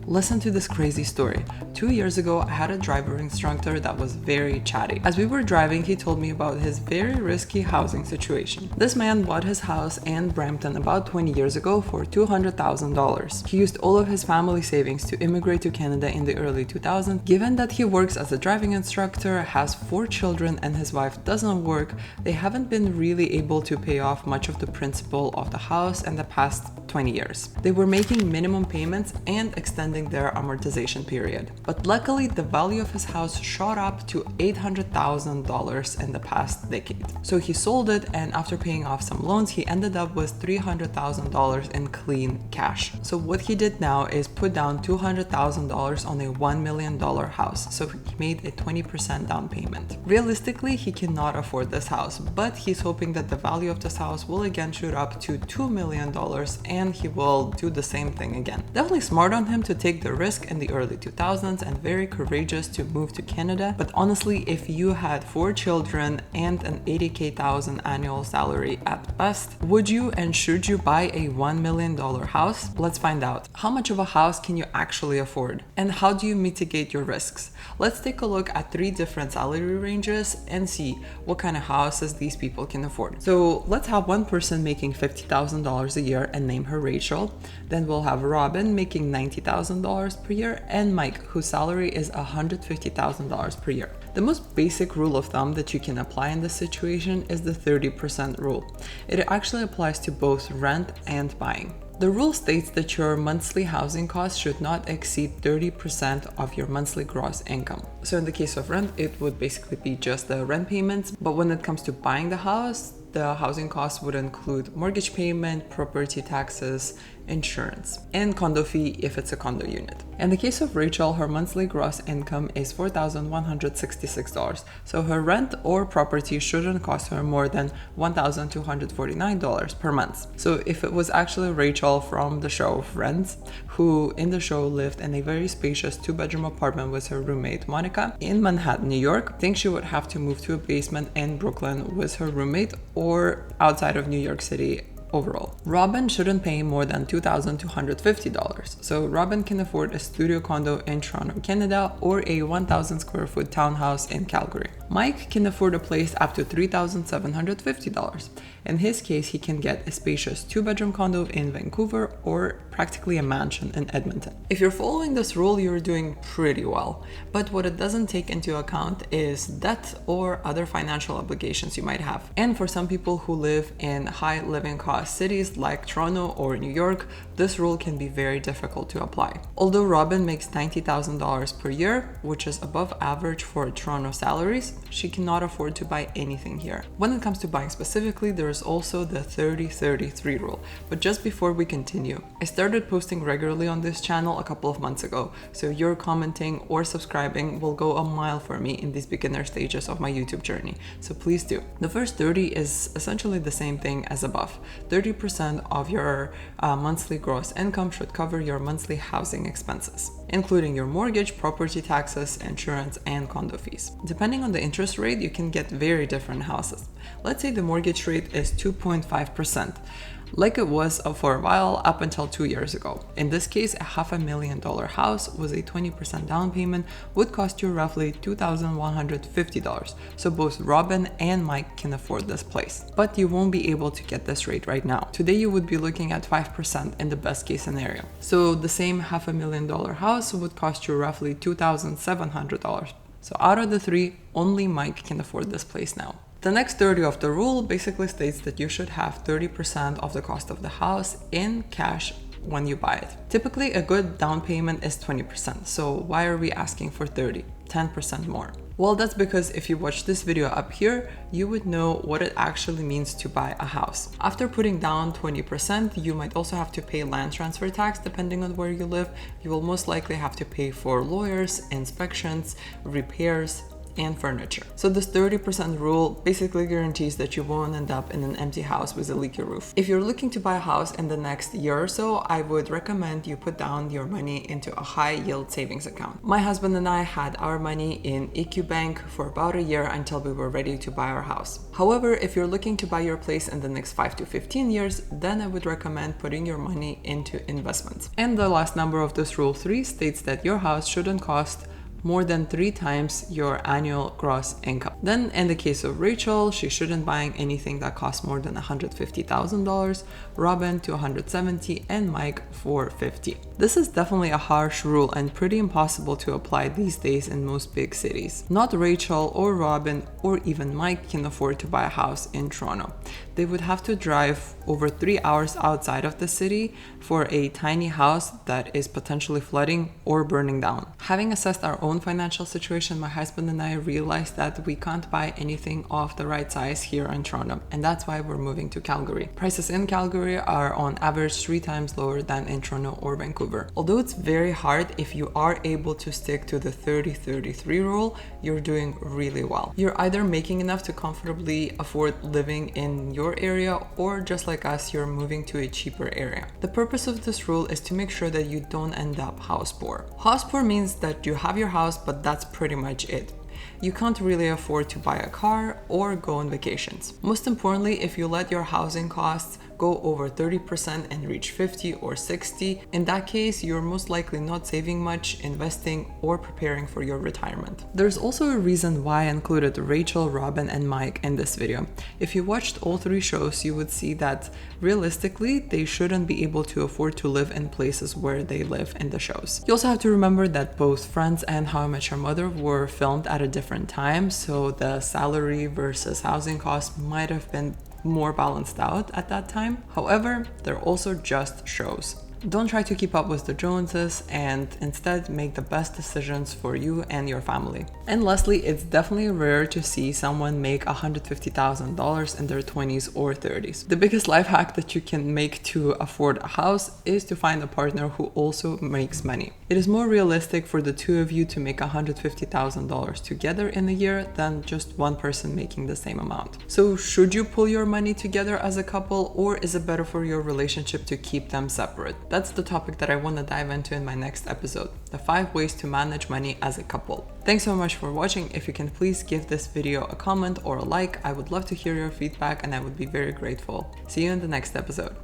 Listen to this crazy story. 2 years ago, I had a driver instructor that was very chatty. As we were driving, he told me about his very risky housing situation. This man bought his house in Brampton about 20 years ago for $200,000. He used all of his family savings to immigrate to Canada in the early 2000s. Given that he works as a driving instructor, has 4 children, and his wife doesn't work, they haven't been really able to pay off much of the principal of the house in the past 20 years. They were making minimum payments and extending their amortization period. But luckily, the value of his house shot up to $800,000 in the past decade. So he sold it, and after paying off some loans, he ended up with $300,000 in clean cash. So what he did now is put down $200,000 on a $1 million house. So he made a 20% down payment. Realistically, he cannot afford this house, but he's hoping that the value of this house will again shoot up to $2 million and he will do the same thing again. Definitely smart on him to take the risk in the early 2000s and very courageous to move to Canada. But honestly, if you had 4 children and an $80,000 annual salary at best, would you and should you buy a $1 million house? Let's find out. How much of a house can you actually afford? And how do you mitigate your risks? Let's take a look at 3 different salary ranges and see what kind of houses these people can afford. So let's have one person making $50,000 a year and name her Rachel. Then we'll have Robin making $90,000 per year and Mike, whose salary is $150,000 per year. The most basic rule of thumb that you can apply in this situation is the 30% rule. It actually applies to both rent and buying. The rule states that your monthly housing costs should not exceed 30% of your monthly gross income. So in the case of rent, it would basically be just the rent payments. But when it comes to buying the house, the housing costs would include mortgage payment, property taxes, insurance, and condo fee if it's a condo unit. In the case of Rachel, her monthly gross income is $4,166, so her rent or property shouldn't cost her more than $1,249 per month. So if it was actually Rachel from the show Friends, who in the show lived in a very spacious 2-bedroom apartment with her roommate Monica in Manhattan, New York, I think she would have to move to a basement in Brooklyn with her roommate or outside of New York City overall. Robin shouldn't pay more than $2,250. So Robin can afford a studio condo in Toronto, Canada, or a 1,000 square foot townhouse in Calgary. Mike can afford a place up to $3,750. In his case, he can get a spacious 2-bedroom condo in Vancouver or practically a mansion in Edmonton. If you're following this rule, you're doing pretty well. But what it doesn't take into account is debt or other financial obligations you might have. And for some people who live in high living cost cities like Toronto or New York, this rule can be very difficult to apply. Although Robin makes $90,000 per year, which is above average for Toronto salaries, she cannot afford to buy anything here. When it comes to buying specifically, there is also the 30-33 rule. But just before we continue, I started posting regularly on this channel a couple of months ago, so your commenting or subscribing will go a mile for me in these beginner stages of my YouTube journey, so please do. The first 30 is essentially the same thing as above. 30% of your monthly gross income should cover your monthly housing expenses, including your mortgage, property taxes, insurance, and condo fees. Depending on the interest rate, you can get very different houses. Let's say the mortgage rate is 2.5%, like it was for a while up until 2 years ago. In this case, a $500,000 house with a 20% down payment would cost you roughly $2,150. So both Robin and Mike can afford this place. But you won't be able to get this rate right now. Today you would be looking at 5% in the best case scenario. So the same $500,000 house would cost you roughly $2,700. So out of the 3, only Mike can afford this place now. The next 30 of the rule basically states that you should have 30% of the cost of the house in cash when you buy it. Typically, a good down payment is 20%, so why are we asking for 30? 10% more. Well, that's because if you watch this video up here, you would know what it actually means to buy a house. After putting down 20%, you might also have to pay land transfer tax depending on where you live. You will most likely have to pay for lawyers, inspections, repairs, and furniture. So this 30% rule basically guarantees that you won't end up in an empty house with a leaky roof. If you're looking to buy a house in the next year or so, I would recommend you put down your money into a high yield savings account. My husband and I had our money in EQ Bank for about a year until we were ready to buy our house. However, if you're looking to buy your place in the next 5 to 15 years, then I would recommend putting your money into investments. And the last number of this rule 3 states that your house shouldn't cost more than 3 times your annual gross income. Then in the case of Rachel, she shouldn't buy anything that costs more than $150,000, Robin $270,000, and Mike $450,000. This is definitely a harsh rule and pretty impossible to apply these days in most big cities. Not Rachel or Robin or even Mike can afford to buy a house in Toronto. They would have to drive over 3 hours outside of the city for a tiny house that is potentially flooding or burning down. Having assessed our own financial situation, my husband and I realized that we can't buy anything of the right size here in Toronto, and that's why we're moving to Calgary. Prices in Calgary are on average 3 times lower than in Toronto or Vancouver. Although it's very hard, if you are able to stick to the 30-33 rule, you're doing really well. You're either making enough to comfortably afford living in your area, or just like us, you're moving to a cheaper area. The purpose of this rule is to make sure that you don't end up house poor. House poor means that you have your house, but that's pretty much it. You can't really afford to buy a car or go on vacations. Most importantly, if you let your housing costs go over 30% and reach 50 or 60, in that case, you're most likely not saving much, investing, or preparing for your retirement. There's also a reason why I included Rachel, Robin, and Mike in this video. If you watched all 3 shows, you would see that realistically, they shouldn't be able to afford to live in places where they live in the shows. You also have to remember that both Friends and How I Met Your Mother were filmed at a different time, so the salary versus housing costs might have been more balanced out at that time. However, they're also just shows. Don't try to keep up with the Joneses, and instead make the best decisions for you and your family. And lastly, it's definitely rare to see someone make $150,000 in their 20s or 30s. The biggest life hack that you can make to afford a house is to find a partner who also makes money. It is more realistic for the 2 of you to make $150,000 together in a year than just one person making the same amount. So should you pull your money together as a couple, or is it better for your relationship to keep them separate? That's the topic that I want to dive into in my next episode, the 5 ways to manage money as a couple. Thanks so much for watching. If you can please give this video a comment or a like, I would love to hear your feedback and I would be very grateful. See you in the next episode.